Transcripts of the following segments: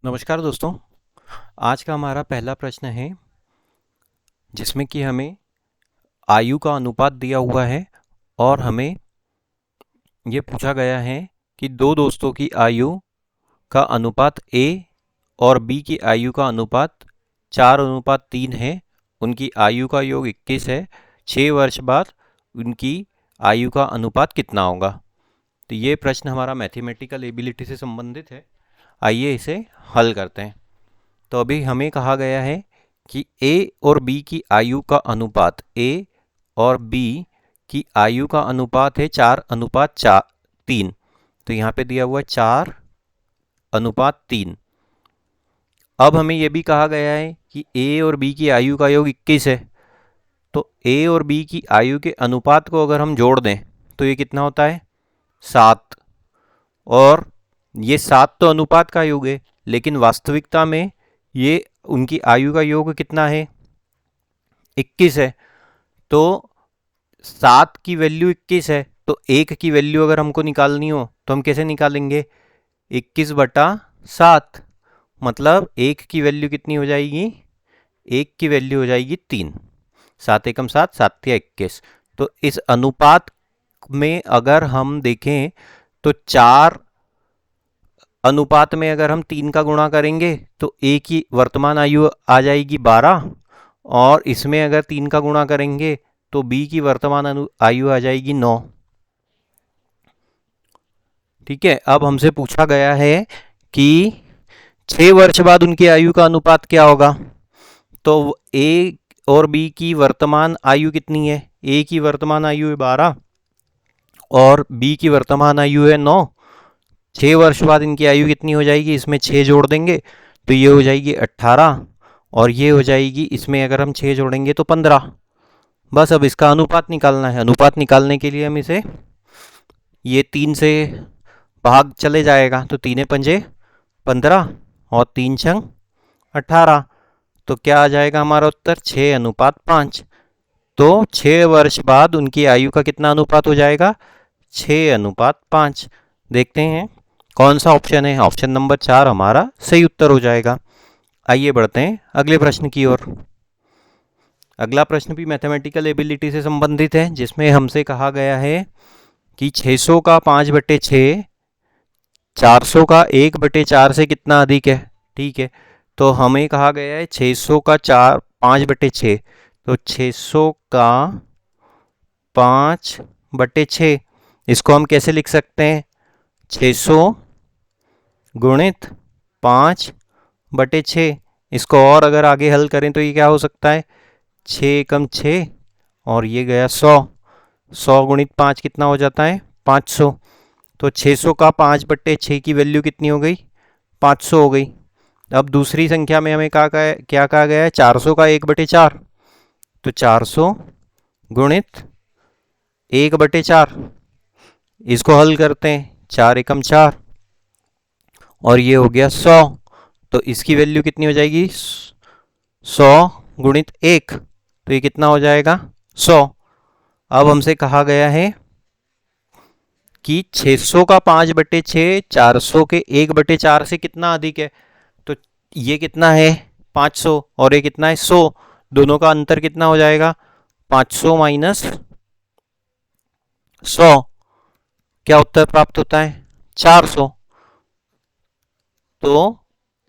नमस्कार दोस्तों। आज का हमारा पहला प्रश्न है जिसमें कि हमें आयु का अनुपात दिया हुआ है और हमें ये पूछा गया है कि दो दोस्तों की आयु का अनुपात ए और बी की आयु का अनुपात 4:3 है। उनकी आयु का योग 21 है। 6 वर्ष बाद उनकी आयु का अनुपात कितना होगा। तो ये प्रश्न हमारा मैथमेटिकल एबिलिटी से संबंधित है। आइए इसे हल करते हैं। तो अभी हमें कहा गया है कि ए और बी की आयु का अनुपात, ए और बी की आयु का अनुपात है 4:3। तो यहाँ पे दिया हुआ है 4:3। अब हमें यह भी कहा गया है कि ए और बी की आयु का योग 21 है। तो ए और बी की आयु के अनुपात को अगर हम जोड़ दें तो ये कितना होता है, 7। और ये 7 तो अनुपात का योग है, लेकिन वास्तविकता में ये उनकी आयु का योग कितना है, 21 है। तो 7 की वैल्यू 21 है, तो 1 की वैल्यू अगर हमको निकालनी हो तो हम कैसे निकालेंगे, 21/7। मतलब 1 की वैल्यू कितनी हो जाएगी, 1 की वैल्यू हो जाएगी 3। 7 एकम 7, 7 या 21। तो इस अनुपात में अगर हम देखें तो 4 अनुपात में अगर हम 3 का गुणा करेंगे तो ए की वर्तमान आयु आ जाएगी 12, और इसमें अगर 3 का गुणा करेंगे तो बी की वर्तमान आयु आ जाएगी 9। ठीक है। अब हमसे पूछा गया है कि 6 वर्ष बाद उनकी आयु का अनुपात क्या होगा। तो ए और बी की वर्तमान आयु कितनी है, ए की वर्तमान आयु है 12 और बी की वर्तमान आयु है 9। 6 वर्ष बाद इनकी आयु कितनी हो जाएगी, इसमें 6 जोड़ देंगे तो ये हो जाएगी 18, और ये हो जाएगी, इसमें अगर हम 6 जोड़ेंगे तो 15। बस अब इसका अनुपात निकालना है। अनुपात निकालने के लिए हम इसे, ये 3 से भाग चले जाएगा तो 3×5 = 15 और 3×6 = 18। तो क्या आ जाएगा हमारा उत्तर, 6:5। तो 6 वर्ष बाद उनकी आयु का कितना अनुपात हो जाएगा, 6:5। देखते हैं कौन सा ऑप्शन है। ऑप्शन नंबर 4 हमारा सही उत्तर हो जाएगा। आइए बढ़ते हैं अगले प्रश्न की ओर। अगला प्रश्न भी मैथमेटिकल एबिलिटी से संबंधित है, जिसमें हमसे कहा गया है कि 600 का 5/6 400 का 1/4 से कितना अधिक है। ठीक है। तो हमें कहा गया है 600 का 5/6। तो 600 का 5/6, इसको हम कैसे लिख सकते हैं, 600 गुणित 5/6। इसको और अगर आगे हल करें तो ये क्या हो सकता है, 6 एकम 6 और ये गया 100। 100 गुणित 5 कितना हो जाता है, 500। तो 600 का 5/6 की वैल्यू कितनी हो गई, 500 हो गई। अब दूसरी संख्या में हमें क्या कहा गया है, 400 का 1/4। तो 400 गुणित 1/4, इसको हल करते हैं, 4 एकम 4 और ये हो गया 100। तो इसकी वैल्यू कितनी हो जाएगी, 100 गुणित 1, तो ये कितना हो जाएगा, 100। अब हमसे कहा गया है कि 600 का 5/6 400 के 1/4 से कितना अधिक है। तो ये कितना है, 500, और ये कितना है, 100। दोनों का अंतर कितना हो जाएगा, 500 माइनस 100। क्या उत्तर प्राप्त होता है, 400। तो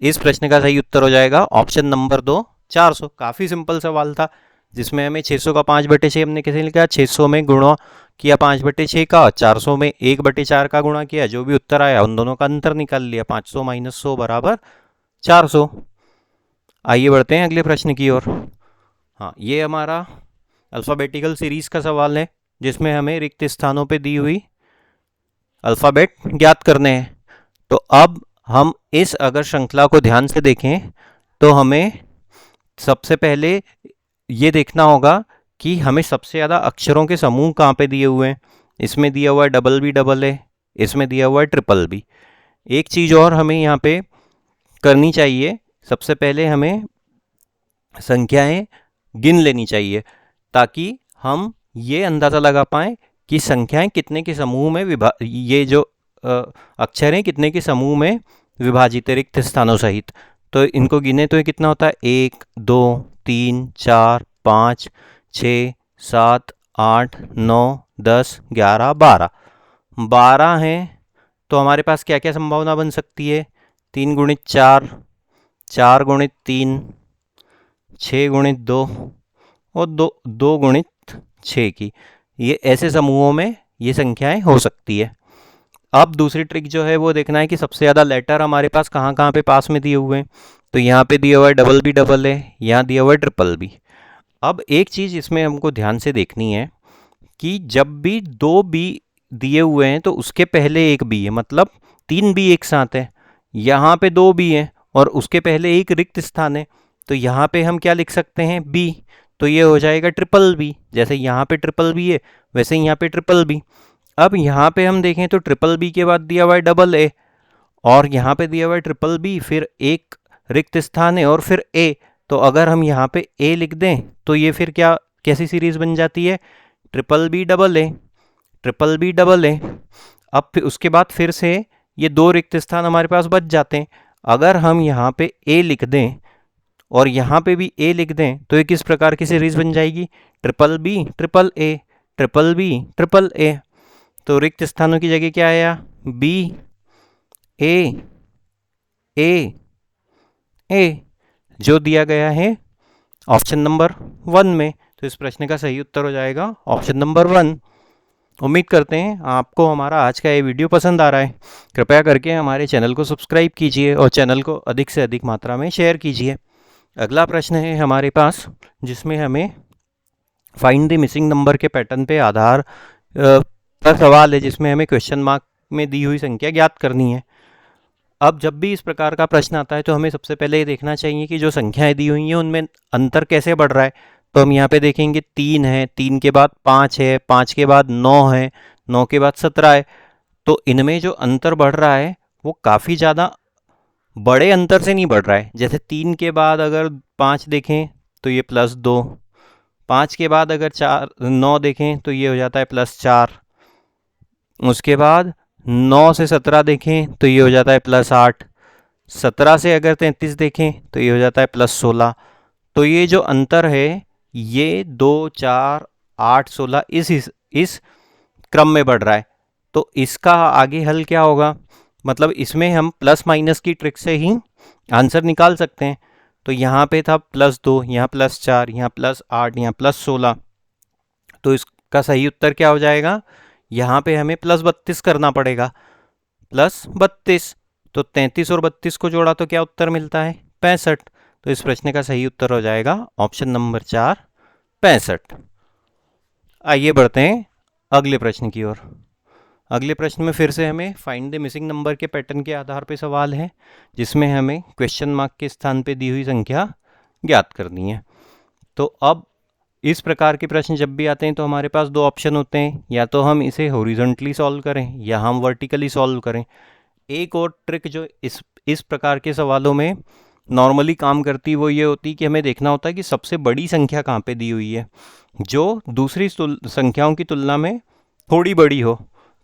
इस प्रश्न का सही उत्तर हो जाएगा ऑप्शन नंबर 2, 400। काफी सिंपल सवाल था, जिसमें हमें 600 का 5/6 हमने कैसे लिखा, 600 में गुणा किया 5/6 का, 400 में 1/4 का गुणा किया, जो भी उत्तर आया उन दोनों का अंतर निकाल लिया, 500 माइनस 100 बराबर 400। आइए बढ़ते हैं अगले प्रश्न की ओर। हाँ, ये हमारा अल्फ़ाबेटिकल सीरीज का सवाल है, जिसमें हमें रिक्त स्थानों पे दी हुई अल्फ़ाबेट ज्ञात करने हैं। तो अब हम इस अगर श्रृंखला को ध्यान से देखें तो हमें सबसे पहले ये देखना होगा कि हमें सबसे ज़्यादा अक्षरों के समूह कहाँ पे दिए हुए हैं। इसमें दिया हुआ है BBB, इसमें दिया हुआ है BBB। एक चीज़ और हमें यहाँ पे करनी चाहिए, सबसे पहले हमें संख्याएं गिन लेनी चाहिए, ताकि हम ये अंदाज़ा लगा पाएँ कि संख्याएं कितने के समूह में ये जो अक्षर हैं कितने के समूह में विभाजित है रिक्त स्थानों सहित। तो इनको गिने तो ये कितना होता है, 1 2 3 4 5 6 7 8 9 10 11 12 12 हैं। तो हमारे पास क्या क्या संभावना बन सकती है, 3 गुणित 4, 4 गुणित 3, 6 गुणित 2 और 2 गुणित 6 की। ये ऐसे समूहों में ये संख्याएं हो सकती है। अब दूसरी ट्रिक जो है वो देखना है कि सबसे ज़्यादा लेटर हमारे पास कहाँ कहाँ पे पास में दिए हुए हैं। तो यहाँ पे दिया हुआ है डबल बी डबल है, यहाँ दिया हुआ है ट्रिपल बी। अब एक चीज़ इसमें हमको ध्यान से देखनी है कि जब भी 2 बी दिए हुए हैं तो उसके पहले एक बी है, मतलब 3 बी एक साथ है। यहाँ पे 2 बी हैं और उसके पहले एक रिक्त स्थान है, तो यहाँ पे हम क्या लिख सकते हैं, बी। तो ये हो जाएगा ट्रिपल बी। जैसे यहाँ पे ट्रिपल बी है वैसे यहाँ पे ट्रिपल बी। अब यहाँ पे हम देखें तो ट्रिपल बी के बाद दिया हुआ है डबल ए, और यहाँ पे दिया हुआ है ट्रिपल बी, फिर एक रिक्त स्थान है और फिर ए। तो अगर हम यहाँ पे ए लिख दें तो ये फिर क्या कैसी सीरीज बन जाती है, triple b double a, triple b double a. अब फिर उसके बाद फिर से ये 2 रिक्त स्थान हमारे पास बच जाते हैं। अगर हम यहाँ पे ए लिख दें और यहाँ पे भी ए लिख दें तो ये किस प्रकार की सीरीज बन जाएगी, triple b triple a, triple b triple a. तो रिक्त स्थानों की जगह क्या आया, बी ए ए ए, जो दिया गया है ऑप्शन नंबर 1 में। तो इस प्रश्न का सही उत्तर हो जाएगा ऑप्शन नंबर 1। उम्मीद करते हैं आपको हमारा आज का ये वीडियो पसंद आ रहा है। कृपया करके हमारे चैनल को सब्सक्राइब कीजिए और चैनल को अधिक से अधिक मात्रा में शेयर कीजिए। अगला प्रश्न है हमारे पास जिसमें हमें फाइंड द मिसिंग नंबर के पैटर्न पे आधार का सवाल है, जिसमें हमें क्वेश्चन मार्क में दी हुई संख्या ज्ञात करनी है। अब जब भी इस प्रकार का प्रश्न आता है तो हमें सबसे पहले ये देखना चाहिए कि जो संख्याएं दी हुई हैं उनमें अंतर कैसे बढ़ रहा है। तो हम यहाँ पे देखेंगे 3 है, 3 के बाद 5 है, 5 के बाद 9 है, 9 के बाद 17 है। तो इनमें जो अंतर बढ़ रहा है वो काफ़ी ज़्यादा बड़े अंतर से नहीं बढ़ रहा है। जैसे 3 के बाद अगर 5 देखें तो ये +2, 5 के बाद अगर 9 देखें तो ये हो जाता है +4, उसके बाद 9 से 17 देखें तो ये हो जाता है +8, 17 से अगर 33 देखें तो ये हो जाता है +16। तो ये जो अंतर है ये 2 4 8 16 इस क्रम में बढ़ रहा है। तो इसका आगे हल क्या होगा, मतलब इसमें हम प्लस माइनस की ट्रिक से ही आंसर निकाल सकते हैं। तो यहाँ पे था +2, यहाँ +4, यहाँ +8, यहाँ +16। तो इसका सही उत्तर क्या हो जाएगा, यहाँ पे हमें +32 करना पड़ेगा, +32। तो 33 और 32 को जोड़ा तो क्या उत्तर मिलता है, 65। तो इस प्रश्न का सही उत्तर हो जाएगा ऑप्शन नंबर 4, 65। आइए बढ़ते हैं अगले प्रश्न की ओर। अगले प्रश्न में फिर से हमें फाइंड द मिसिंग नंबर के पैटर्न के आधार पर सवाल है, जिसमें हमें क्वेश्चन मार्क के स्थान पे दी हुई संख्या ज्ञात करनी है। तो अब इस प्रकार के प्रश्न जब भी आते हैं तो हमारे पास 2 ऑप्शन होते हैं, या तो हम इसे हॉरिजॉन्टली सॉल्व करें या हम वर्टिकली सॉल्व करें। एक और ट्रिक जो इस प्रकार के सवालों में नॉर्मली काम करती वो ये होती कि हमें देखना होता है कि सबसे बड़ी संख्या कहाँ पे दी हुई है जो दूसरी संख्याओं की तुलना में थोड़ी बड़ी हो।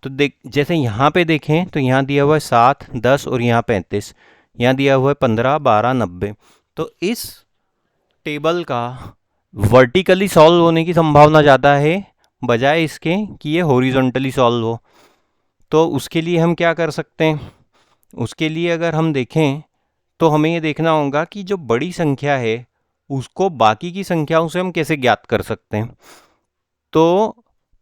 तो जैसे यहाँ पे देखें तो यहाँ दिया हुआ है 7, 10 और यहाँ 35, यहाँ दिया हुआ है 15, 12, 90। तो इस टेबल का वर्टिकली सॉल्व होने की संभावना ज़्यादा है बजाय इसके कि ये हॉरिजॉन्टली सॉल्व हो। तो उसके लिए हम क्या कर सकते हैं, उसके लिए अगर हम देखें तो हमें ये देखना होगा कि जो बड़ी संख्या है उसको बाकी की संख्याओं से हम कैसे ज्ञात कर सकते हैं। तो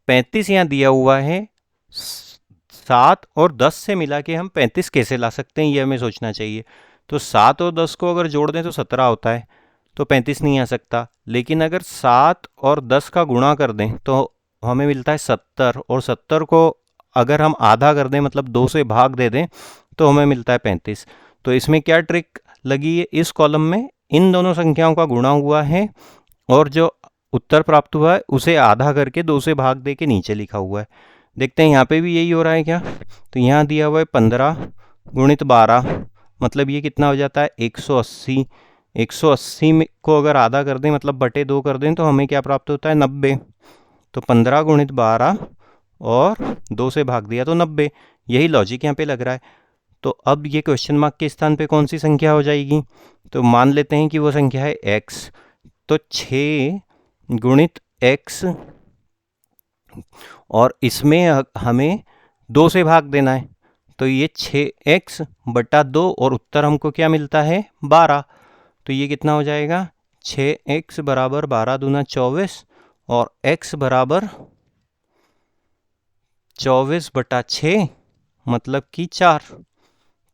35 यहाँ दिया हुआ है, 7 और 10 से मिला के हम 35 कैसे ला सकते हैं ये हमें सोचना चाहिए। तो 7 और 10 को अगर जोड़ दें तो 17 होता है, तो 35 नहीं आ सकता। लेकिन अगर 7 और 10 का गुणा कर दें तो हमें मिलता है 70, और 70 को अगर हम आधा कर दें मतलब 2 से भाग दे दें तो हमें मिलता है 35। तो इसमें क्या ट्रिक लगी है, इस कॉलम में इन दोनों संख्याओं का गुणा हुआ है और जो उत्तर प्राप्त हुआ है उसे आधा करके 2 से भाग दे के नीचे लिखा हुआ है। देखते हैं यहाँ पे भी यही हो रहा है क्या। तो यहाँ दिया हुआ है 15 गुणित 12, मतलब ये कितना हो जाता है 180। 180 को अगर आधा कर दें मतलब बटे 2 कर दें तो हमें क्या प्राप्त होता है 90। तो 15 गुणित 12 और 2 से भाग दिया तो 90। यही लॉजिक यहाँ पे लग रहा है। तो अब ये क्वेश्चन मार्क के स्थान पे कौन सी संख्या हो जाएगी? तो मान लेते हैं कि वो संख्या है x। तो 6 गुणित x, और इसमें हमें 2 से भाग देना है, तो ये 6x बटा 2, और उत्तर हमको क्या मिलता है? 12। तो ये कितना हो जाएगा? 6x बराबर 12 दूना 24, और x बराबर 24 बटा 6 मतलब कि 4।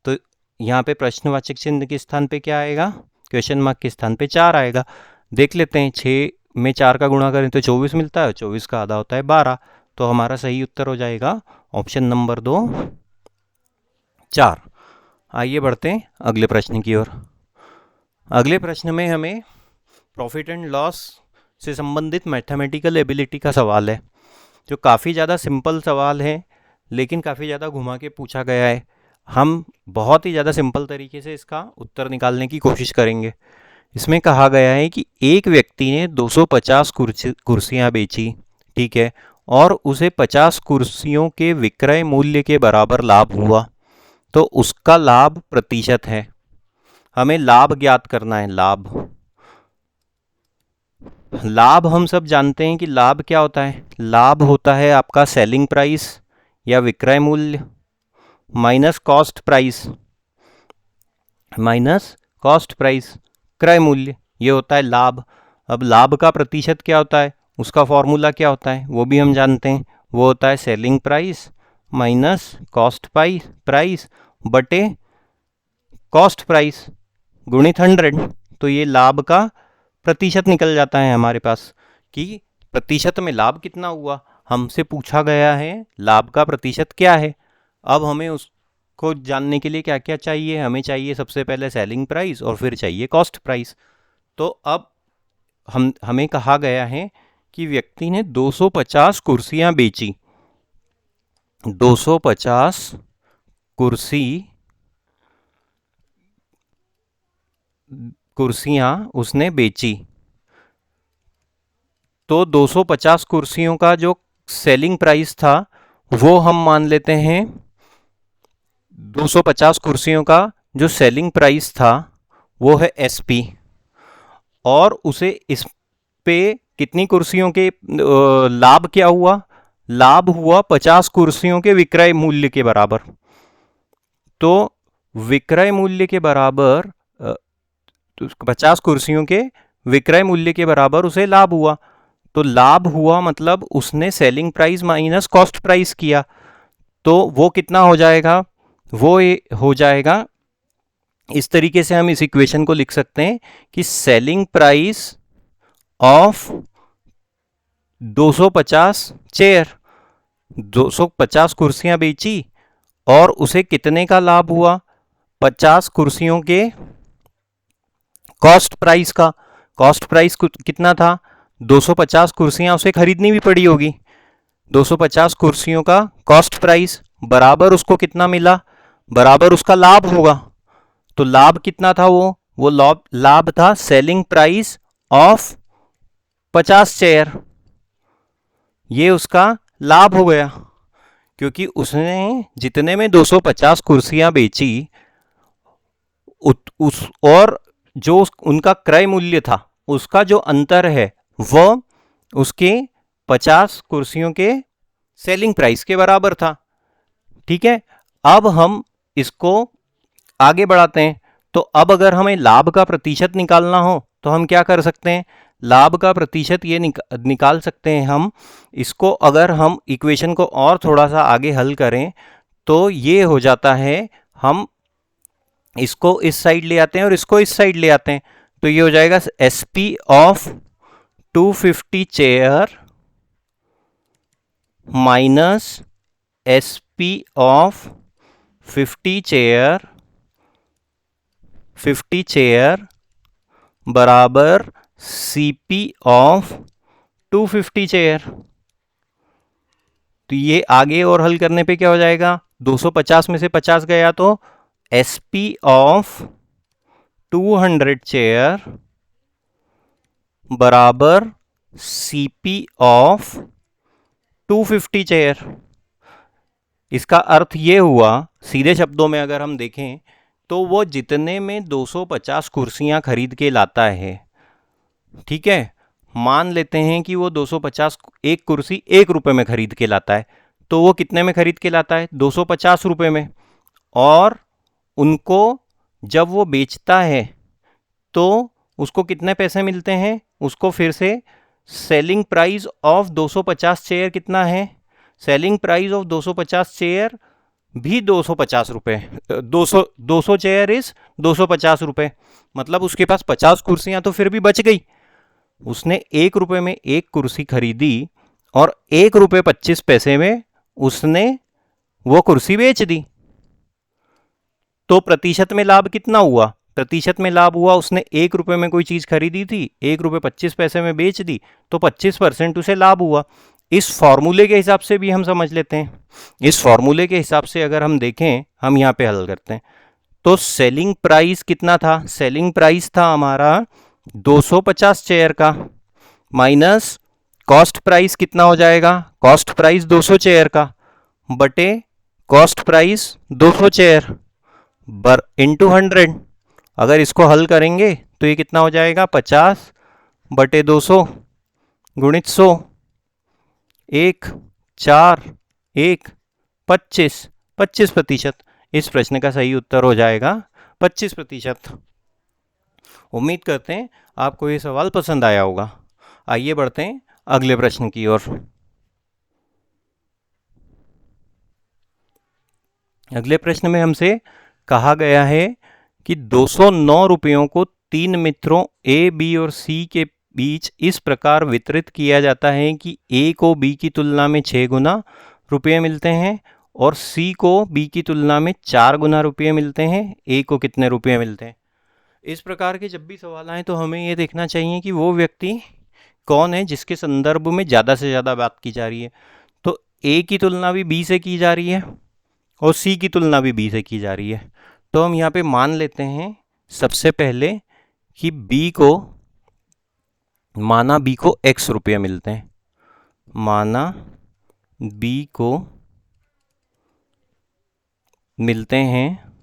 तो यहाँ पे प्रश्नवाचक चिन्ह के स्थान पे क्या आएगा? क्वेश्चन मार्क के स्थान पे 4 आएगा। देख लेते हैं, 6 में 4 का गुणा करें तो 24 मिलता है, 24 का आधा होता है 12। तो हमारा सही उत्तर हो जाएगा ऑप्शन नंबर 2, 4। आइए बढ़ते हैं अगले प्रश्न की ओर। अगले प्रश्न में हमें प्रॉफिट एंड लॉस से संबंधित मैथमेटिकल एबिलिटी का सवाल है, जो काफ़ी ज़्यादा सिंपल सवाल है लेकिन काफ़ी ज़्यादा घुमा के पूछा गया है। हम बहुत ही ज़्यादा सिंपल तरीके से इसका उत्तर निकालने की कोशिश करेंगे। इसमें कहा गया है कि एक व्यक्ति ने 250 कुर्सियाँ बेची, ठीक है, और उसे 50 कुर्सियों के विक्रय मूल्य के बराबर लाभ हुआ, तो उसका लाभ प्रतिशत है। हमें लाभ ज्ञात करना है। लाभ हम सब जानते हैं कि लाभ क्या होता है? लाभ होता है आपका सेलिंग प्राइस या विक्रय मूल्य माइनस कॉस्ट प्राइस, क्रय मूल्य, ये होता है लाभ। अब लाभ का प्रतिशत क्या होता है, उसका फॉर्मूला क्या होता है, वो भी हम जानते हैं। वो होता है selling price minus cost price बटे कॉस्ट प्राइस गुणित 100। तो ये लाभ का प्रतिशत निकल जाता है हमारे पास कि प्रतिशत में लाभ कितना हुआ। हमसे पूछा गया है लाभ का प्रतिशत क्या है। अब हमें उसको जानने के लिए क्या क्या चाहिए? हमें चाहिए सबसे पहले सेलिंग प्राइस और फिर चाहिए कॉस्ट प्राइस। तो अब हमें कहा गया है कि व्यक्ति ने 250 कुर्सियां बेची, 250 कुर्सियां उसने बेची। तो 250 कुर्सियों का जो सेलिंग प्राइस था वो हम मान लेते हैं, 250 कुर्सियों का जो सेलिंग प्राइस था वो है SP, और उसे इस पे कितनी कुर्सियों के लाभ क्या हुआ? लाभ हुआ 50 कुर्सियों के विक्रय मूल्य के बराबर। तो विक्रय मूल्य के बराबर 50 कुर्सियों के विक्रय मूल्य के बराबर उसे लाभ हुआ। तो लाभ हुआ मतलब उसने selling price minus cost price किया, तो वो कितना हो जाएगा? वो हो जाएगा, इस तरीके से हम इस इक्वेशन को लिख सकते हैं कि सेलिंग प्राइस ऑफ 250 चेयर, 250 कुर्सियां बेची और उसे कितने का लाभ हुआ? 50 कुर्सियों के कॉस्ट प्राइस का। कॉस्ट प्राइस कितना था? 250 कुर्सियां उसे खरीदनी भी पड़ी होगी। 250 कुर्सियों का कॉस्ट प्राइस बराबर उसको कितना मिला? बराबर उसका लाभ होगा। तो लाभ कितना था? वो लाभ था सेलिंग प्राइस ऑफ 50 चेयर। ये उसका लाभ हो गया, क्योंकि उसने जितने में 250 कुर्सियां बेची उस और जो उनका क्रय मूल्य था उसका जो अंतर है वह उसके 50 कुर्सियों के सेलिंग प्राइस के बराबर था। ठीक है, अब हम इसको आगे बढ़ाते हैं। तो अब अगर हमें लाभ का प्रतिशत निकालना हो तो हम क्या कर सकते हैं? लाभ का प्रतिशत ये निकाल सकते हैं हम इसको। अगर हम इक्वेशन को और थोड़ा सा आगे हल करें तो ये हो जाता है, हम इसको इस साइड ले आते हैं और इसको इस साइड ले आते हैं, तो ये हो जाएगा SP of 250 chair minus SP of 50 chair बराबर CP ऑफ 250 चेयर। तो ये आगे और हल करने पे क्या हो जाएगा? 250 में से 50 गया तो SP ऑफ 200 चेयर बराबर CP ऑफ 250 चेयर। इसका अर्थ ये हुआ, सीधे शब्दों में अगर हम देखें तो वो जितने में 250 कुर्सियां खरीद के लाता है, ठीक है, मान लेते हैं कि वो 250 एक कुर्सी 1 रुपए में खरीद के लाता है, तो वो कितने में खरीद के लाता है? 250 रुपए में। और उनको जब वो बेचता है तो उसको कितने पैसे मिलते हैं? उसको फिर से सेलिंग प्राइस ऑफ 250 चेयर कितना है? सेलिंग प्राइस ऑफ 250 चेयर भी 250 रुपये, 200 चेयर इज 250 रुपये, मतलब उसके पास 50 कुर्सियां तो फिर भी बच गई। उसने 1 रुपए में एक कुर्सी खरीदी और 1 रुपये 25 पैसे में उसने वो कुर्सी बेच दी। तो प्रतिशत में लाभ कितना हुआ? प्रतिशत में लाभ हुआ, उसने 1 रुपए में कोई चीज खरीदी थी, 1 रुपये 25 पैसे में बेच दी, तो 25% उसे लाभ हुआ। इस फॉर्मूले के हिसाब से भी हम समझ लेते हैं। इस फॉर्मूले के हिसाब से अगर हम देखें, हम यहाँ पे हल करते हैं, तो सेलिंग प्राइस कितना था? सेलिंग प्राइस था हमारा 250 चेयर का, माइनस कॉस्ट प्राइस कितना हो जाएगा? कॉस्ट प्राइस 200 चेयर का बटे कॉस्ट प्राइस 200 चेयर बर इंटू 100। अगर इसको हल करेंगे तो ये कितना हो जाएगा? 50 बटे 200 गुणित 100, 1 4 1 25, 25%। इस प्रश्न का सही उत्तर हो जाएगा 25%। उम्मीद करते हैं आपको ये सवाल पसंद आया होगा। आइए बढ़ते हैं अगले प्रश्न की ओर। अगले प्रश्न में हमसे कहा गया है कि 209 रुपयों को 3 मित्रों ए, बी और सी के बीच इस प्रकार वितरित किया जाता है कि ए को बी की तुलना में 6 गुना रुपये मिलते हैं और सी को बी की तुलना में 4 गुना रुपये मिलते हैं। ए को कितने रुपये मिलते हैं? इस प्रकार के जब भी सवाल आए तो हमें ये देखना चाहिए कि वो व्यक्ति कौन है जिसके संदर्भ में ज़्यादा से ज़्यादा बात की जा रही है। तो ए की तुलना भी बी से की जा रही है और सी की तुलना भी बी से की जा रही है। तो हम यहाँ पे मान लेते हैं सबसे पहले कि माना बी को x रुपये मिलते हैं। माना बी को मिलते हैं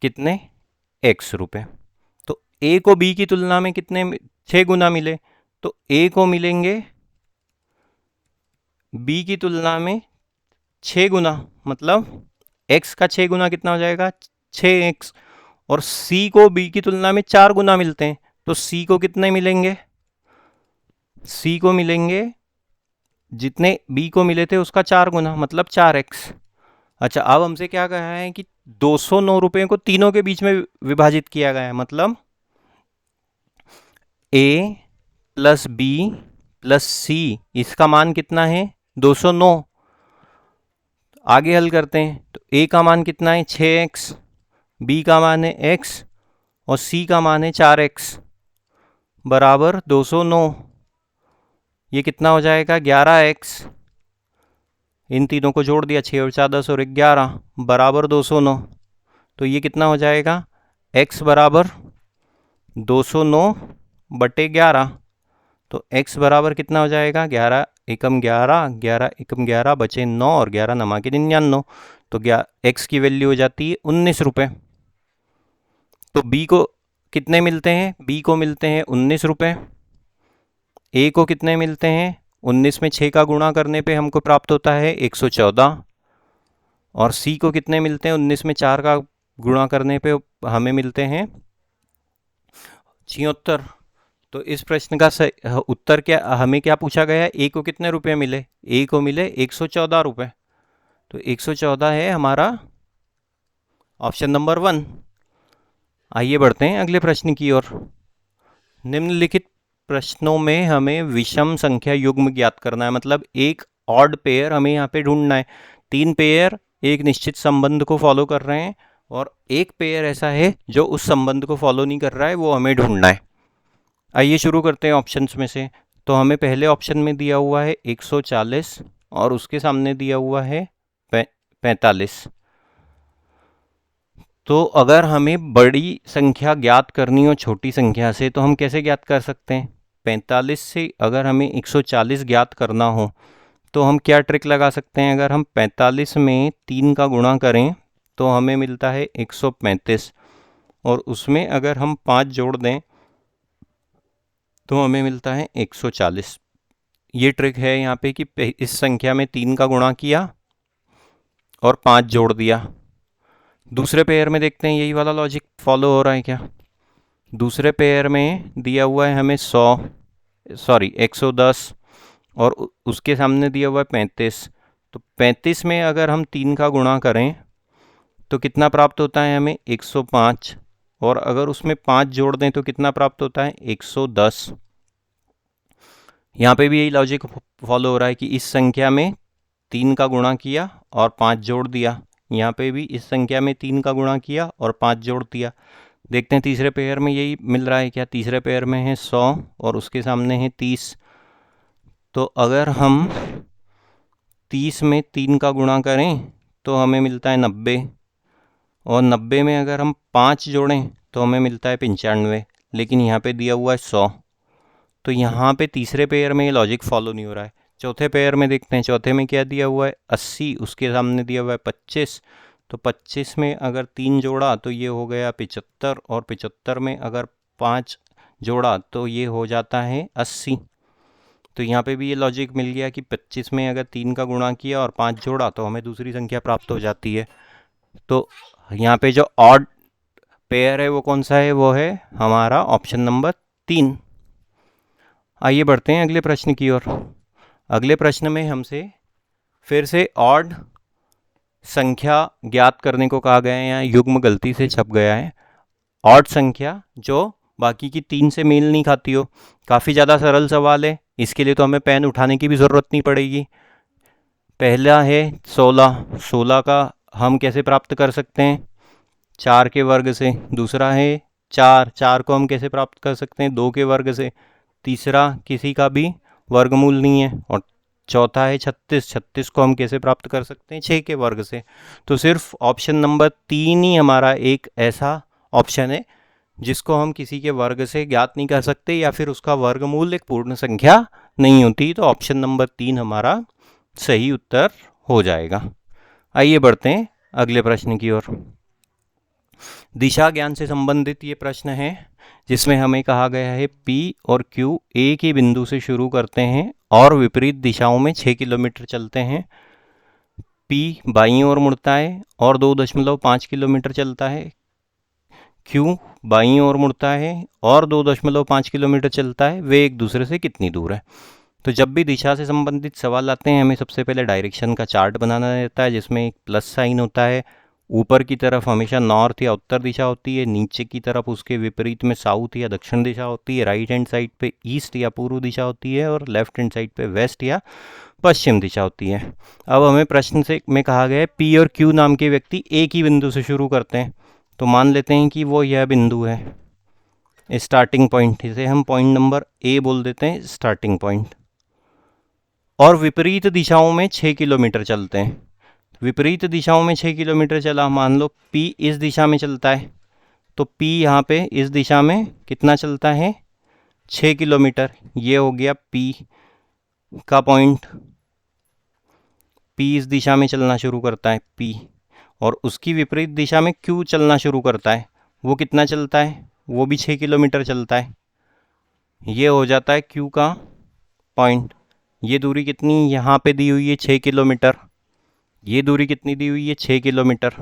कितने? x रुपये। तो a को b की तुलना में कितने? 6 गुना मिले, तो a को मिलेंगे b की तुलना में 6 गुना, मतलब x का 6 गुना कितना हो जाएगा? 6x। और c को b की तुलना में 4 गुना मिलते हैं, तो c को कितने मिलेंगे? c को मिलेंगे जितने b को मिले थे उसका 4 गुना, मतलब 4x। अच्छा, अब हमसे क्या कहा है कि 209 रुपये को तीनों के बीच में विभाजित किया गया है, मतलब a plus b plus c, इसका मान कितना है? 209। आगे हल करते हैं तो a का मान कितना है? 6x, b का मान है x और c का मान है 4x बराबर 209। ये कितना हो जाएगा? 11x। इन तीनों को जोड़ दिया, 6 और 4 10 और 11 बराबर 209। तो ये कितना हो जाएगा? x बराबर 209 बटे 11। तो x बराबर कितना हो जाएगा? 11 एकम 11, 11 एकम 11 बचे 9 और 11 नमा के 99। तो x की वैल्यू हो जाती है 19 रुपये। तो b को कितने मिलते हैं? b को मिलते हैं 19 रुपये। a को कितने मिलते हैं? 19 में 6 का गुणा करने पे हमको प्राप्त होता है 114। और c को कितने मिलते हैं? 19 में 4 का गुणा करने पे हमें मिलते हैं 76। तो इस प्रश्न का उत्तर क्या, हमें क्या पूछा गया है? a को कितने रुपए मिले? a को मिले 114 रुपये। तो 114 है हमारा ऑप्शन नंबर 1। आइए बढ़ते हैं अगले प्रश्न की ओर। निम्नलिखित प्रश्नों में हमें विषम संख्या युग्म ज्ञात करना है, मतलब एक ऑड पेयर हमें यहाँ पे ढूंढना है। 3 पेयर एक निश्चित संबंध को फॉलो कर रहे हैं और एक पेयर ऐसा है जो उस संबंध को फॉलो नहीं कर रहा है, वो हमें ढूंढना है। आइए शुरू करते हैं ऑप्शंस में से। तो हमें पहले ऑप्शन में दिया हुआ है 140 और उसके सामने दिया हुआ है 45। तो अगर हमें बड़ी संख्या ज्ञात करनी हो छोटी संख्या से तो हम कैसे ज्ञात कर सकते हैं? 45 से अगर हमें 140 ज्ञात करना हो तो हम क्या ट्रिक लगा सकते हैं, अगर हम 45 में 3 का गुणा करें तो हमें मिलता है 135, और उसमें अगर हम 5 जोड़ दें तो हमें मिलता है 140। ये ट्रिक है यहाँ पे कि इस संख्या में 3 का गुणा किया और 5 जोड़ दिया। दूसरे पेयर में देखते हैं यही वाला लॉजिक फॉलो हो रहा है क्या। दूसरे पेयर में दिया हुआ है हमें 110 और उसके सामने दिया हुआ है 35। तो 35 में अगर हम 3 का गुणा करें तो कितना प्राप्त होता है हमें 105, और अगर उसमें 5 जोड़ दें तो कितना प्राप्त होता है 110। यहाँ पे भी यही लॉजिक फॉलो हो रहा है कि इस संख्या में 3 का गुणा किया और 5 जोड़ दिया। यहाँ पे भी इस संख्या में 3 का गुणा किया और 5 जोड़ दिया। देखते हैं तीसरे पेयर में यही मिल रहा है क्या। तीसरे पेयर में है 100 और उसके सामने है 30। तो अगर हम 30 में 3 का गुणा करें तो हमें मिलता है 90, और 90 में अगर हम 5 जोड़ें तो हमें मिलता है 95, लेकिन यहाँ पे दिया हुआ है 100। तो यहाँ पे तीसरे पेयर में ये लॉजिक फॉलो नहीं हो रहा है। चौथे पेयर में देखते हैं, चौथे में क्या दिया हुआ है 80, उसके सामने दिया हुआ है 25। तो 25 में अगर 3 जोड़ा तो ये हो गया 75, और 75 में अगर 5 जोड़ा तो ये हो जाता है 80। तो यहाँ पे भी ये लॉजिक मिल गया कि 25 में अगर 3 का गुणा किया और 5 जोड़ा तो हमें दूसरी संख्या प्राप्त हो जाती है। तो यहाँ पे जो ऑड पेयर है वो कौन सा है, वो है हमारा ऑप्शन नंबर 3। आइए बढ़ते हैं अगले प्रश्न की ओर। अगले प्रश्न में हमसे फिर से ऑड संख्या ज्ञात करने को कहा गया है। यहाँ युग्म गलती से छप गया है। ऑड संख्या जो बाकी की 3 से मेल नहीं खाती हो। काफ़ी ज़्यादा सरल सवाल है, इसके लिए तो हमें पेन उठाने की भी ज़रूरत नहीं पड़ेगी। पहला है 16। 16 का हम कैसे प्राप्त कर सकते हैं, 4 के वर्ग से। दूसरा है 4। 4 को हम कैसे प्राप्त कर सकते हैं, 2 के वर्ग से। तीसरा किसी का भी वर्गमूल नहीं है। और चौथा है 36। 36 को हम कैसे प्राप्त कर सकते हैं, 6 के वर्ग से। तो सिर्फ ऑप्शन नंबर 3 ही हमारा एक ऐसा ऑप्शन है जिसको हम किसी के वर्ग से ज्ञात नहीं कर सकते, या फिर उसका वर्गमूल एक पूर्ण संख्या नहीं होती। तो ऑप्शन नंबर 3 हमारा सही उत्तर हो जाएगा। आइए बढ़ते हैं अगले प्रश्न की ओर। दिशा ज्ञान से संबंधित ये प्रश्न है जिसमें हमें कहा गया है P और Q एक ही बिंदु से शुरू करते हैं और विपरीत दिशाओं में 6 किलोमीटर चलते हैं। P बाईं ओर मुड़ता है और 2.5 किलोमीटर चलता है। Q बाईं ओर मुड़ता है और 2.5 किलोमीटर चलता है। वे एक दूसरे से कितनी दूर है। तो जब भी दिशा से संबंधित सवाल आते हैं हमें सबसे पहले डायरेक्शन का चार्ट बनाना रहता है, जिसमें एक प्लस साइन होता है। ऊपर की तरफ हमेशा नॉर्थ या उत्तर दिशा होती है, नीचे की तरफ उसके विपरीत में साउथ या दक्षिण दिशा होती है, राइट हैंड साइड पे ईस्ट या पूर्व दिशा होती है, और लेफ्ट हैंड साइड पे वेस्ट या पश्चिम दिशा होती है। अब हमें प्रश्न से में कहा गया है P और Q नाम के व्यक्ति एक ही बिंदु से शुरू करते हैं। तो मान लेते हैं कि वो यह बिंदु है, स्टार्टिंग पॉइंट। इसे हम पॉइंट नंबर A बोल देते हैं, स्टार्टिंग पॉइंट। और विपरीत दिशाओं में 6 किलोमीटर चलते हैं। विपरीत दिशाओं में 6 किलोमीटर चला। मान लो P इस दिशा में चलता है, तो P यहाँ पे इस दिशा में कितना चलता है, 6 किलोमीटर। ये हो गया P का पॉइंट। P इस दिशा में चलना शुरू करता है P, और उसकी विपरीत दिशा में Q चलना शुरू करता है। वो कितना चलता है, वो भी 6 किलोमीटर चलता है। ये हो जाता है Q का पॉइंट। ये दूरी कितनी यहाँ पे दी हुई है, 6 किलोमीटर। ये दूरी कितनी दी हुई है, 6 किलोमीटर।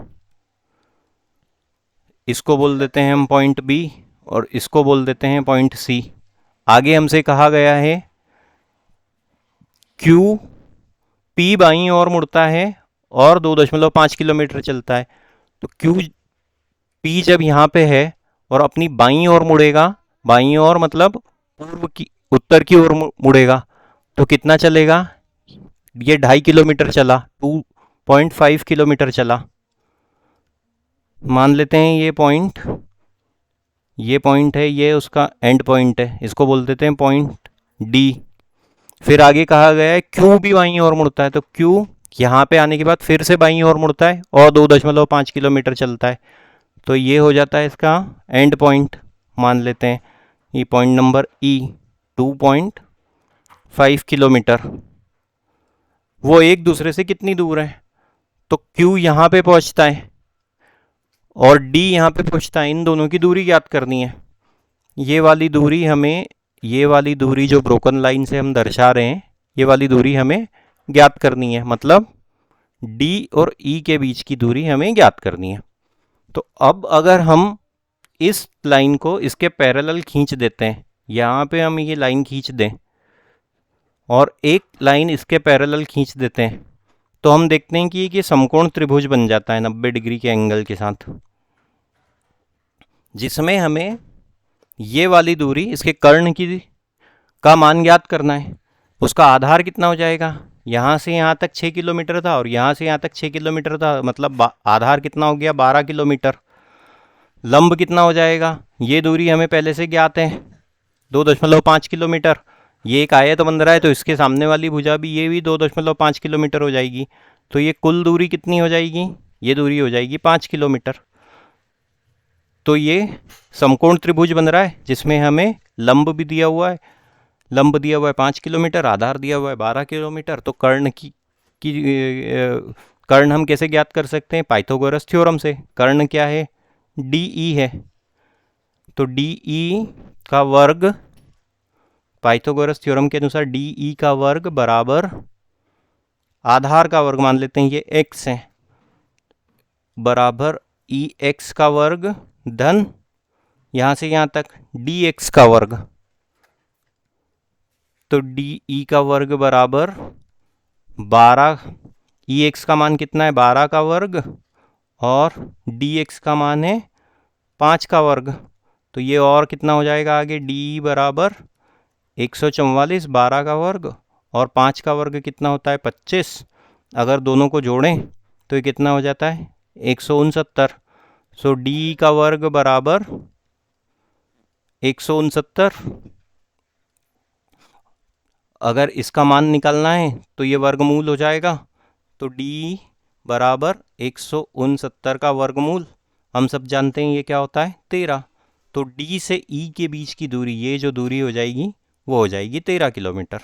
इसको बोल देते हैं हम पॉइंट B, और इसको बोल देते हैं पॉइंट C। आगे हमसे कहा गया है Q P बाईं ओर मुड़ता है और 2.5 किलोमीटर चलता है। तो P जब यहाँ पे है और अपनी बाईं ओर मुड़ेगा, बाईं ओर मतलब पूर्व की उत्तर की ओर मुड़ेगा, तो कितना चलेगा, ये 2.5 किलोमीटर चला, 2.5 किलोमीटर चला। मान लेते हैं ये पॉइंट है, ये उसका एंड पॉइंट है। इसको बोल देते हैं पॉइंट D। फिर आगे कहा गया है Q भी बाईं ओर मुड़ता है, तो Q यहाँ पे आने के बाद फिर से बाईं ओर मुड़ता है और 2.5 किलोमीटर चलता है। तो ये हो जाता है इसका एंड पॉइंट। मान लेते हैं ये पॉइंट नंबर E, 2.5 किलोमीटर। वो एक दूसरे से कितनी दूर है। तो Q यहाँ पे पहुँचता है और D यहाँ पे पहुँचता है, इन दोनों की दूरी ज्ञात करनी है। ये वाली दूरी हमें, ये वाली दूरी जो ब्रोकन लाइन से हम दर्शा रहे हैं, ये वाली दूरी हमें ज्ञात करनी है, मतलब D और E के बीच की दूरी हमें ज्ञात करनी है। तो अब अगर हम इस लाइन को इसके पैरेलल खींच देते हैं, यहाँ पे हम ये लाइन खींच दें और एक लाइन इसके पैरेलल खींच देते हैं, तो हम देखते हैं कि ये समकोण त्रिभुज बन जाता है 90 डिग्री के एंगल के साथ, जिसमें हमें ये वाली दूरी इसके कर्ण की का मान ज्ञात करना है। उसका आधार कितना हो जाएगा, यहाँ से यहाँ तक 6 किलोमीटर था और यहाँ से यहाँ तक 6 किलोमीटर था, मतलब आधार कितना हो गया 12 किलोमीटर। लंब कितना हो जाएगा, ये दूरी हमें पहले से ज्ञात है 2.5 किलोमीटर। ये एक आयत बन रहा है तो इसके सामने वाली भुजा भी, ये भी 2.5 किलोमीटर हो जाएगी। तो ये कुल दूरी कितनी हो जाएगी, ये दूरी हो जाएगी 5 किलोमीटर। तो ये समकोण त्रिभुज बन रहा है जिसमें हमें लंब भी दिया हुआ है, लंब दिया हुआ है 5 किलोमीटर, आधार दिया हुआ है 12 किलोमीटर। तो कर्ण कर्ण हम कैसे ज्ञात कर सकते हैं, पाइथागोरस थ्योरम से। कर्ण क्या है, DE है, तो DE का वर्ग, पाइथागोरस थ्योरम के अनुसार DE का वर्ग बराबर आधार का वर्ग मान लेते हैं, ये x है, बराबर EX का वर्ग धन यहाँ से यहाँ तक DX का वर्ग। तो DE का वर्ग बराबर 12, EX का मान कितना है 12 का वर्ग और DX का मान है 5 का वर्ग। तो ये और कितना हो जाएगा आगे, DE बराबर 144, 12 का वर्ग और 5 का वर्ग कितना होता है 25। अगर दोनों को जोड़ें तो ये कितना हो जाता है 169। सो DE का वर्ग बराबर 169। अगर इसका मान निकालना है तो ये वर्गमूल हो जाएगा, तो DE बराबर 169 का वर्गमूल, हम सब जानते हैं ये क्या होता है 13। तो D से E के बीच की दूरी, ये जो दूरी हो जाएगी वो हो जाएगी 13 किलोमीटर।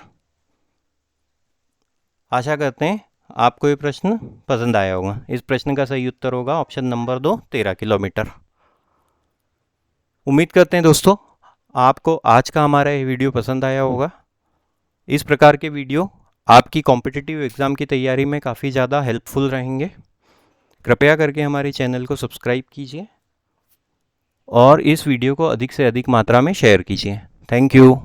आशा करते हैं आपको ये प्रश्न पसंद आया होगा। इस प्रश्न का सही उत्तर होगा ऑप्शन नंबर 2, 13 किलोमीटर। उम्मीद करते हैं दोस्तों आपको आज का हमारा ये वीडियो पसंद आया होगा। इस प्रकार के वीडियो आपकी कॉम्पिटिटिव एग्ज़ाम की तैयारी में काफ़ी ज़्यादा हेल्पफुल रहेंगे। कृपया करके हमारे चैनल को सब्सक्राइब कीजिए और इस वीडियो को अधिक से अधिक मात्रा में शेयर कीजिए। Thank you.